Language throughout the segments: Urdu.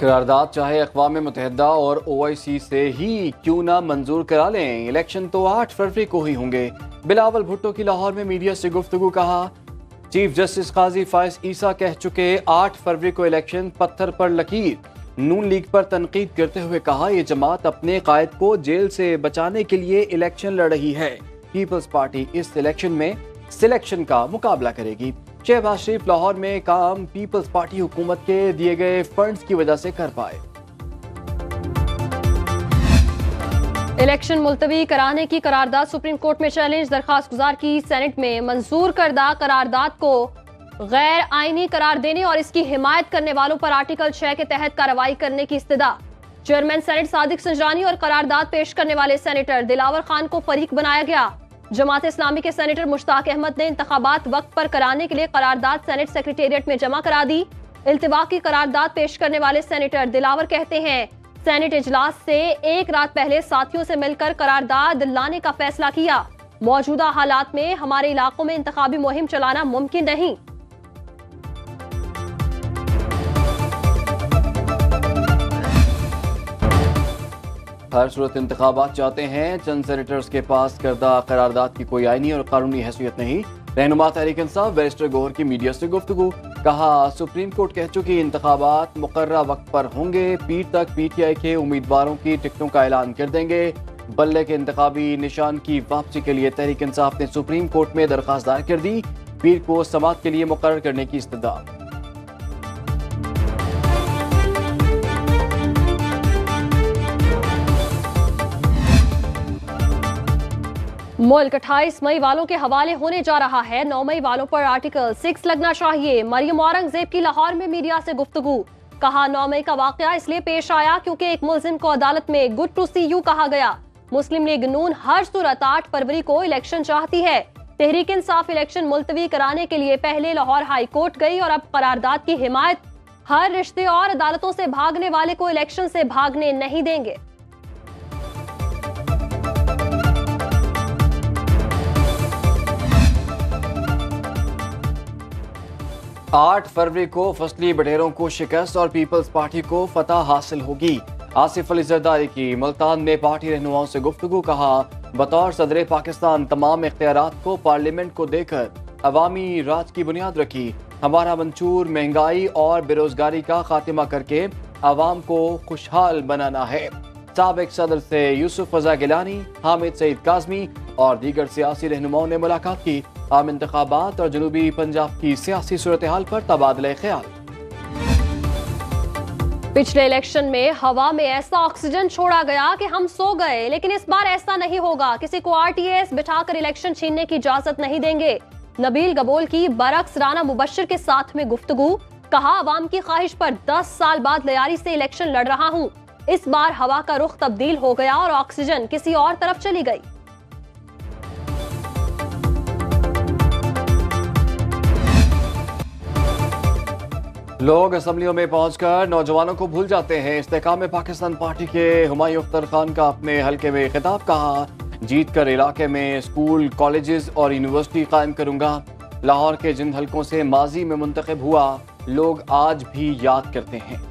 قرارداد چاہے اقوام متحدہ اور OIC سے ہی کیوں نہ منظور کرا لیں، الیکشن تو 8 فروری کو ہی ہوں گے۔ بلاول بھٹو کی لاہور میں میڈیا سے گفتگو، کہا چیف جسٹس قاضی فائز عیسیٰ کہہ چکے 8 فروری کو الیکشن، پتھر پر لکیر۔ نون لیگ پر تنقید کرتے ہوئے کہا یہ جماعت اپنے قائد کو جیل سے بچانے کے لیے الیکشن لڑ رہی ہے، پیپلز پارٹی اس الیکشن میں سلیکشن کا مقابلہ کرے گی۔ شہباز شریف لاہور میں کام پیپلز پارٹی حکومت کے دیے گئے فنڈز کی وجہ سے کر پائے۔ الیکشن ملتوی کرانے کی قرارداد سپریم کورٹ میں چیلنج، درخواست گزار کی سینٹ میں منظور کردہ قرارداد کو غیر آئینی قرار دینے اور اس کی حمایت کرنے والوں پر آرٹیکل 6 کے تحت کارروائی کرنے کی استدعا۔ چیئرمین سینٹ صادق سنجرانی اور قرارداد پیش کرنے والے سینیٹر دلاور خان کو فریق بنایا گیا۔ جماعت اسلامی کے سینیٹر مشتاق احمد نے انتخابات وقت پر کرانے کے لیے قرارداد سینٹ سیکریٹریٹ میں جمع کرا دی۔ التوا کی قرارداد پیش کرنے والے سینیٹر دلاور کہتے ہیں سینٹ اجلاس سے ایک رات پہلے ساتھیوں سے مل کر قرارداد لانے کا فیصلہ کیا۔ موجودہ حالات میں ہمارے علاقوں میں انتخابی مہم چلانا ممکن نہیں۔ ہر صورت انتخابات چاہتے ہیں، چند سینیٹرز کے پاس کردہ قرارداد کی کوئی آئینی اور قانونی حیثیت نہیں۔ رہنما تحریک انصاف بیرسٹر گوہر کی میڈیا سے گفتگو، کہا سپریم کورٹ کہہ چکی انتخابات مقررہ وقت پر ہوں گے، پیر تک PTI کے امیدواروں کی ٹکٹوں کا اعلان کر دیں گے۔ بلے کے انتخابی نشان کی واپسی کے لیے تحریک انصاف نے سپریم کورٹ میں درخواست دائر کر دی، پیر کو سماعت کے لیے مقرر کرنے کی استدعا۔ ملک 28 مئی والوں کے حوالے ہونے جا رہا ہے، 9 مئی والوں پر آرٹیکل 6 لگنا چاہیے۔ مریم اورنگزیب کی لاہور میں میڈیا سے گفتگو، کہا 9 مئی کا واقعہ اس لیے پیش آیا کیونکہ ایک ملزم کو عدالت میں گڈ ٹو سی یو کہا گیا۔ مسلم لیگ نون ہر صورت 8 فروری کو الیکشن چاہتی ہے۔ تحریک انصاف الیکشن ملتوی کرانے کے لیے پہلے لاہور ہائی کورٹ گئی اور اب قرارداد کی حمایت۔ ہر رشتے اور عدالتوں سے بھاگنے والے کو الیکشن سے بھاگنے نہیں دیں گے۔ 8 فروری کو فصلی بٹیروں کو شکست اور پیپلز پارٹی کو فتح حاصل ہوگی۔ آصف علی زرداری کی ملتان میں پارٹی رہنماؤں سے گفتگو، کہا بطور صدر پاکستان تمام اختیارات کو پارلیمنٹ کو دے کر عوامی راج کی بنیاد رکھی۔ ہمارا منشور مہنگائی اور بے روزگاری کا خاتمہ کر کے عوام کو خوشحال بنانا ہے۔ سابق صدر سے یوسف رضا گیلانی، حامد سعید کاظمی اور دیگر سیاسی رہنماؤں نے ملاقات کی۔ عام انتخابات اور جنوبی پنجاب کی سیاسی صورتحال پر تبادلہ خیال۔ پچھلے الیکشن میں ہوا میں ایسا آکسیجن چھوڑا گیا کہ ہم سو گئے، لیکن اس بار ایسا نہیں ہوگا۔ کسی کو RTS بٹھا کر الیکشن چھیننے کی اجازت نہیں دیں گے۔ نبیل گبول کی برعکس رانا مبشر کے ساتھ میں گفتگو، کہا عوام کی خواہش پر 10 سال بعد لیاری سے الیکشن لڑ رہا ہوں۔ اس بار ہوا کا رخ تبدیل ہو گیا اور آکسیجن کسی اور طرف چلی گئی۔ لوگ اسمبلیوں میں پہنچ کر نوجوانوں کو بھول جاتے ہیں۔ استحکام پاکستان پارٹی کے ہمایوں اختر خان کا اپنے حلقے میں خطاب، کہا جیت کر علاقے میں اسکول، کالجز اور یونیورسٹی قائم کروں گا۔ لاہور کے جن حلقوں سے ماضی میں منتخب ہوا، لوگ آج بھی یاد کرتے ہیں۔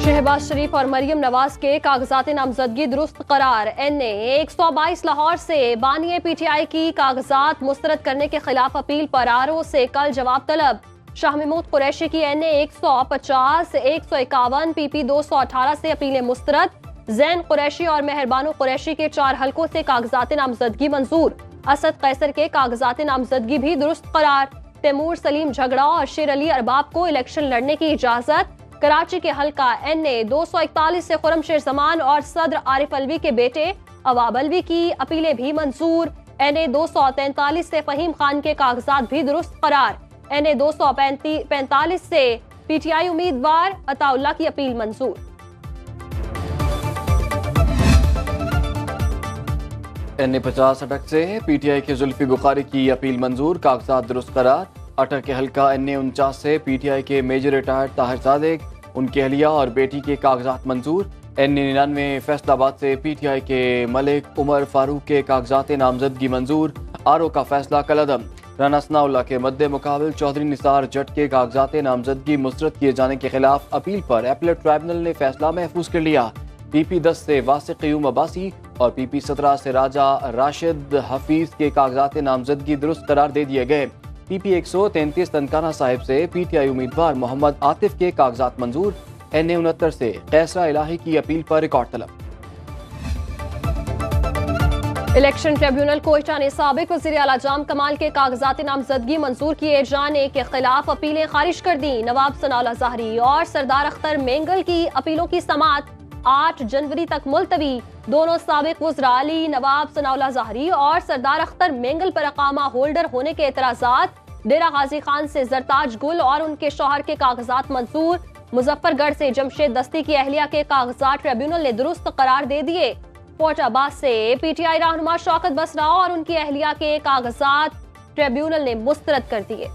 شہباز شریف اور مریم نواز کے کاغذات نامزدگی درست قرار۔ NA 122 لاہور سے بانی PTI کی کاغذات مسترد کرنے کے خلاف اپیل پر RO سے کل جواب طلب۔ شاہ محمود قریشی کی NA 150 151 PP 218 سے اپیلیں مسترد۔ زین قریشی اور مہربانو قریشی کے 4 حلقوں سے کاغذات نامزدگی منظور۔ اسد قیصر کے کاغذات نامزدگی بھی درست قرار۔ تیمور سلیم جھگڑا اور شیر علی ارباب کو الیکشن لڑنے کی اجازت۔ کراچی کے حلقہ NA 241 سے خرم شیر زمان اور صدر عارف الوی کے بیٹے عواب الوی کی اپیلیں بھی منظور۔ NA 243 سے فہیم خان کے کاغذات بھی درست قرار۔ NA 245 سے PTI امیدوار عطا اللہ کی اپیل منظور۔ NA 50 اٹک سے PTI کے زلفی بخاری کی اپیل منظور، کاغذات درست قرار۔ اٹک کے حلقہ NA 49 سے PTI کے میجر ریٹائرڈ طاہر صادق، ان کی اہلیہ اور بیٹی کے کاغذات منظور۔ NA 99 فیصل آباد سے PTI کے ملک عمر فاروق کے کاغذات نامزدگی منظور، RO کا فیصلہ کالعدم۔ رانا ثناءاللہ کے مد مقابل چودھری نثار جٹ کے کاغذات نامزدگی مسترد کیے جانے کے خلاف اپیل پر اپیلیٹ ٹرائبونل نے فیصلہ محفوظ کر لیا۔ پی پی 10 سے واسق قیوم عباسی اور پی پی 17 سے راجہ راشد حفیظ کے کاغذات نامزدگی درست قرار دے دیے گئے۔ پی پی 133 تنکانہ صاحب سے پی ٹی آئی امیدوار محمد عاطف کے کاغذات منظور۔ این اے 69 سے قیصرہ الہی کی اپیل پر ریکارڈ طلب۔ الیکشن ٹریبیونل کوئٹہ نے سابق وزیر اعلیٰ جام کمال کے کاغذات نامزدگی منظور کیے جانے کے خلاف اپیلیں خارج کر دیں۔ نواب ثناءاللہ ظاہری اور سردار اختر مینگل کی اپیلوں کی سماعت 8 جنوری تک ملتوی۔ دونوں سابق وزراء علی نواب ثناءاللہ ظاہری اور سردار اختر مینگل پر اقامہ ہولڈر ہونے کے اعتراضات، ڈیرہ غازی خان سے زرتاج گل اور ان کے شوہر کے کاغذات منظور، مظفر گڑھ سے جمشید دستی کی اہلیہ کے کاغذات ٹریبیونل نے درست قرار دے دیے۔ فورٹ آباد سے پی ٹی آئی رہنما شوکت بسرا اور ان کی اہلیہ کے کاغذات ٹریبیونل نے مسترد کر دیے۔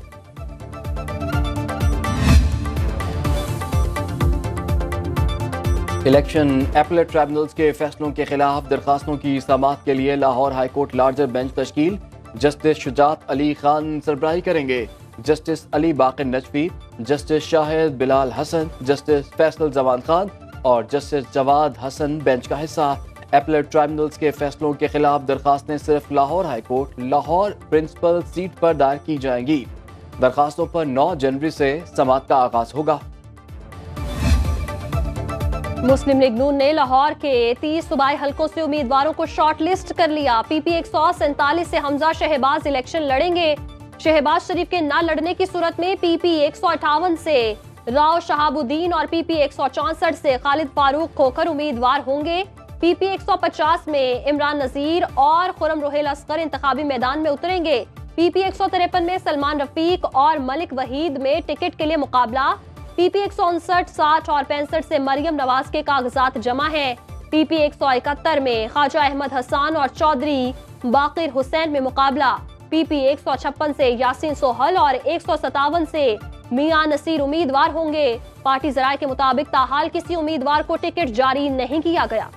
الیکشن اپیلیٹ ٹرائبونلز کے فیصلوں کے خلاف درخواستوں کی سماعت کے لیے Lahore high court larger bench تشکیل۔ جسٹس شجاعت علی خان سربراہی کریں گے۔ جسٹس علی باقر نجفی، جسٹس شاہد بلال حسن، جسٹس فیصل زمان خان اور جسٹس جواد حسن بینچ کا حصہ۔ اپیلیٹ ٹرائبونلز کے فیصلوں کے خلاف درخواستیں صرف Lahore high court Lahore principal seat پر دائر کی جائیں گی۔ درخواستوں پر 9 جنوری سے سماعت کا آغاز ہوگا۔ مسلم لیگ نون نے لاہور کے 30 صوبائی حلقوں سے امیدواروں کو شارٹ لسٹ کر لیا۔ پی پی 147 سے حمزہ شہباز الیکشن لڑیں گے۔ شہباز شریف کے نہ لڑنے کی صورت میں پی پی 158 سے راؤ شہاب الدین اور پی پی 164 سے خالد فاروق کھوکھر امیدوار ہوں گے۔ پی پی 150 میں عمران نذیر اور خرم روحیل اصغر انتخابی میدان میں اتریں گے۔ پی پی 153 میں سلمان رفیق اور ملک وحید میں ٹکٹ کے لیے مقابلہ۔ پی پی 159، 60 اور 65 سے مریم نواز کے کاغذات جمع ہیں۔ پی پی 171 میں خواجہ احمد حسان اور چودھری باقر حسین میں مقابلہ۔ پی پی 156 سے یاسین سوہل اور 157 سے میاں نصیر امیدوار ہوں گے۔ پارٹی ذرائع کے مطابق تاحال کسی امیدوار کو ٹکٹ جاری نہیں کیا گیا۔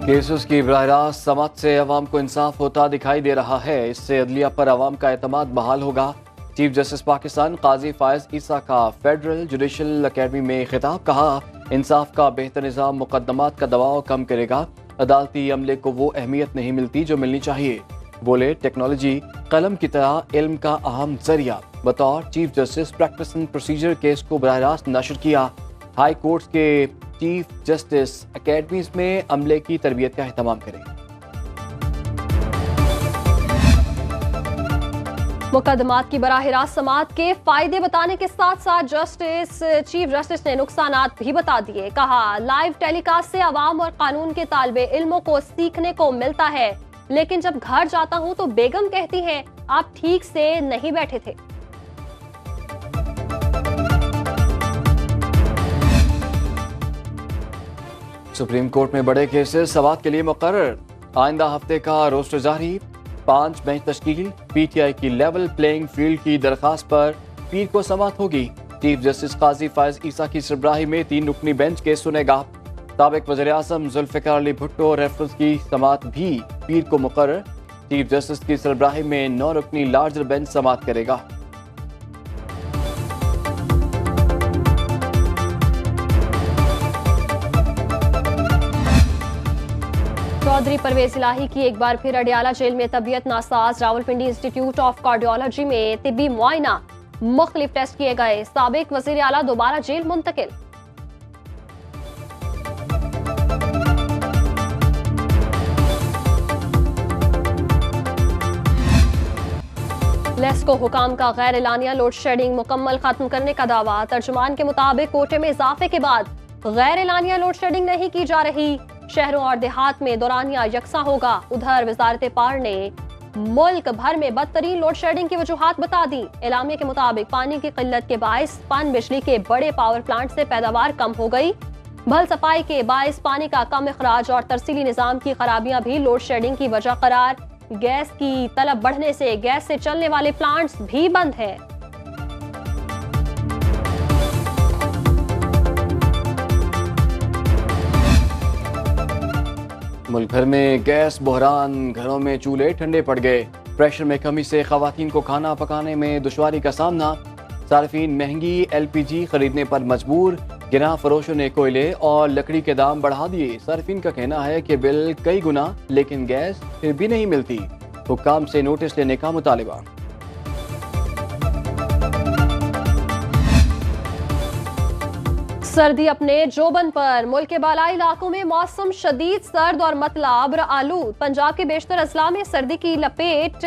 کیسز کی براہ راست سماعت سے عوام کو انصاف ہوتا دکھائی دے رہا ہے۔ اس سے عدلیہ پر عوام کا اعتماد بحال ہوگا۔ چیف جسٹس پاکستان قاضی فائز عیسیٰ کا فیڈرل جوڈیشل اکیڈمی میں خطاب، کہا انصاف کا بہتر نظام مقدمات کا دباؤ کم کرے گا۔ عدالتی عملے کو وہ اہمیت نہیں ملتی جو ملنی چاہیے۔ بولے ٹیکنالوجی قلم کی طرح علم کا اہم ذریعہ۔ بطور chief justice practice and procedure case کو براہ راست نشر کیا۔ ہائی کورٹس کے چیف جسٹس اکیڈمیز میں عملے کی تربیت کا اہتمام کریں۔ مقدمات کی براہ راست سماعت کے فائدے بتانے کے ساتھ ساتھ چیف جسٹس نے نقصانات بھی بتا دیے۔ کہا لائیو ٹیلی کاسٹ سے عوام اور قانون کے طالب علموں کو سیکھنے کو ملتا ہے، لیکن جب گھر جاتا ہوں تو بیگم کہتی ہیں آپ ٹھیک سے نہیں بیٹھے تھے۔ سپریم کورٹ میں بڑے کیسز سماعت کے لیے مقرر۔ آئندہ ہفتے کا روسٹر جاری۔ 5 بینچ تشکیل۔ پی ٹی آئی کی لیول پلینگ فیلڈ کی درخواست پر پیر کو سماعت ہوگی۔ چیف جسٹس قاضی فائز عیسیٰ کی سربراہی میں 3 رکنی بینچ کیس سنے گا۔ سابق وزیر اعظم ذوالفقار علی بھٹو ریفرنس کی سماعت بھی پیر کو مقرر۔ چیف جسٹس کی سربراہی میں 9 رکنی لارجر بینچ سماعت کرے گا۔ چودھری پرویز الہی کی ایک بار پھر اڈیالہ جیل میں طبیعت ناساز۔ راولپنڈی انسٹیٹیوٹ آف کارڈیالوجی میں طبی معائنہ، مختلف ٹیسٹ کیے گئے۔ سابق وزیر اعلیٰ دوبارہ جیل منتقل۔ لیسکو حکام کا غیر اعلانیہ لوڈ شیڈنگ مکمل ختم کرنے کا دعویٰ۔ ترجمان کے مطابق کوٹے میں اضافے کے بعد غیر اعلانیہ لوڈ شیڈنگ نہیں کی جا رہی۔ شہروں اور دیہات میں دورانیہ یکساں ہوگا۔ ادھر وزارت پار نے ملک بھر میں بدترین لوڈ شیڈنگ کی وجوہات بتا دی۔ اعلامیہ کے مطابق پانی کی قلت کے باعث پن بجلی کے بڑے پاور پلانٹ سے پیداوار کم ہو گئی۔ بھل صفائی کے باعث پانی کا کم اخراج اور ترسیلی نظام کی خرابیاں بھی لوڈ شیڈنگ کی وجہ قرار۔ گیس کی طلب بڑھنے سے گیس سے چلنے والے پلانٹس بھی بند ہیں۔ ملک بھر میں گیس بحران، گھروں میں چولہے ٹھنڈے پڑ گئے، پریشر میں کمی سے خواتین کو کھانا پکانے میں دشواری کا سامنا، صارفین مہنگی ایل پی جی خریدنے پر مجبور، گراں فروشوں نے کوئلے اور لکڑی کے دام بڑھا دیے، صارفین کا کہنا ہے کہ بل کئی گنا لیکن گیس پھر بھی نہیں ملتی، حکام سے نوٹس لینے کا مطالبہ۔ سردی اپنے جوبن پر، ملک کے بالائی علاقوں میں موسم شدید سرد اور مطلع ابر آلود، پنجاب کے بیشتر اضلاع میں سردی کی لپیٹ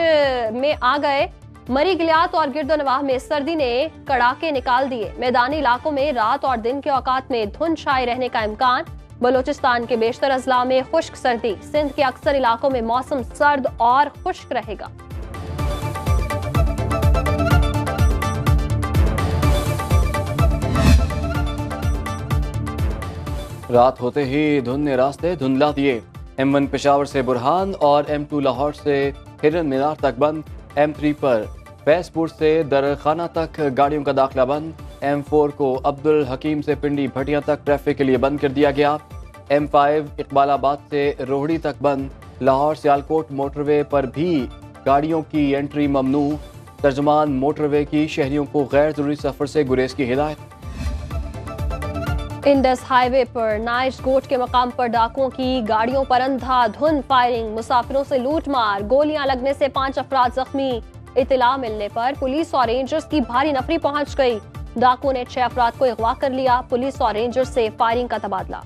میں آ گئے، مری گلیات اور گرد و نواح میں سردی نے کڑاکے نکال دیے، میدانی علاقوں میں رات اور دن کے اوقات میں دھند چھائے رہنے کا امکان، بلوچستان کے بیشتر اضلاع میں خشک سردی، سندھ کے اکثر علاقوں میں موسم سرد اور خشک رہے گا۔ رات ہوتے ہی دھند نے راستے دھندلا دیے، M1 پشاور سے برہان اور M2 لاہور سے ہرن مینار تک بند، M3 پر فیض پور سے درخانہ تک گاڑیوں کا داخلہ بند، M4 کو عبدالحکیم سے پنڈی بھٹیاں تک ٹریفک کے لیے بند کر دیا گیا، M5 اقبال آباد سے روہڑی تک بند، لاہور سیالکوٹ موٹر وے پر بھی گاڑیوں کی انٹری ممنوع، ترجمان موٹر وے کی شہریوں کو غیر ضروری سفر سے گریز کی ہدایت۔ انڈس ہائی وے پر نائش گوٹ کے مقام پر ڈاکوؤں کی گاڑیوں پر اندھا دھند فائرنگ، مسافروں سے لوٹ مار، گولیاں لگنے سے 5 افراد زخمی، اطلاع ملنے پر پولیس اور رینجرز کی بھاری نفری پہنچ گئی، ڈاکوؤں نے 6 افراد کو اغوا کر لیا، پولیس اور رینجرز سے فائرنگ کا تبادلہ۔